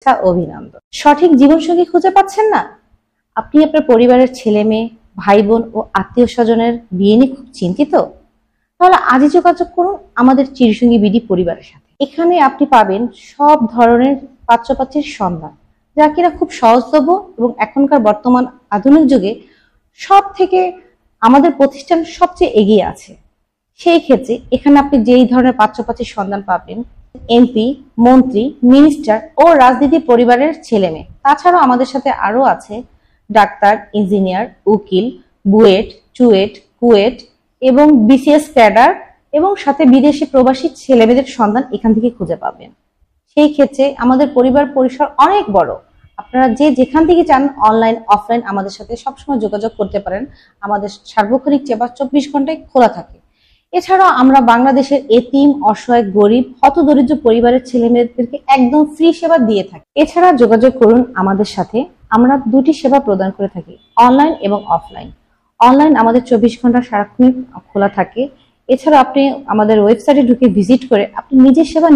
শুভেচ্ছা অভিনন্দন। সঠিক জীবনসঙ্গী খুঁজে পাচ্ছেন না? আপনি আপনার পরিবারের ছেলে মেয়ে, ভাই বোন ও আত্মীয় স্বজনের বিয়ে নিয়ে খুব চিন্তিত? তাহলে আজই যোগাযোগ করুন আমাদের চিরসঙ্গী বিডি পরিবারের সাথে। এখানে আপনি পাবেন সব ধরনের পাত্রপাত্রীর সন্ধান, যা কিনা খুব সহজলভ্য এবং এখনকার বর্তমান আধুনিক যুগে সব থেকে আমাদের প্রতিষ্ঠান সবচেয়ে এগিয়ে আছে। সেই ক্ষেত্রে এখানে আপনি যেই ধরনের পাত্রপাত্রীর সন্ধান পাবেন, এমপি, মন্ত্রী, মিনিস্টার ও রাজনীতি পরিবারের ছেলে মেয়ে। তাছাড়াও আমাদের সাথে আরো আছে ডাক্তার, ইঞ্জিনিয়ার, উকিল, বুয়েট, চুয়েট, কুয়েট এবং বিসিএস ক্যাডার এবং সাথে বিদেশি প্রবাসী ছেলেমেয়েদের সন্ধান এখান থেকে খুঁজে পাবেন। সেই ক্ষেত্রে আমাদের পরিবার পরিসর অনেক বড়। আপনারা যে যেখান থেকে চান অনলাইন অফলাইন আমাদের সাথে সবসময় যোগাযোগ করতে পারেন। আমাদের সার্বক্ষণিক সেবা 24 ঘন্টায় খোলা থাকে। এছাড়াও আমরা বাংলাদেশের এতিম, অসহায়, গরিব, হতদরিদ্র পরিবারের ছেলেমেয়েদেরকে একদম ফ্রি সেবা দিয়ে থাকি। এছাড়া যোগাযোগ করুন আমাদের সাথে। আমরা দুটি সেবা প্রদান করে থাকি, অনলাইন এবং অফলাইন। অনলাইন আমাদের 24 ঘন্টা সারাক্ষণ খোলা থাকে। এছাড়া আপনি আমাদের ওয়েবসাইটে ঢুকে ভিজিট করে আপনি নিজের সেবা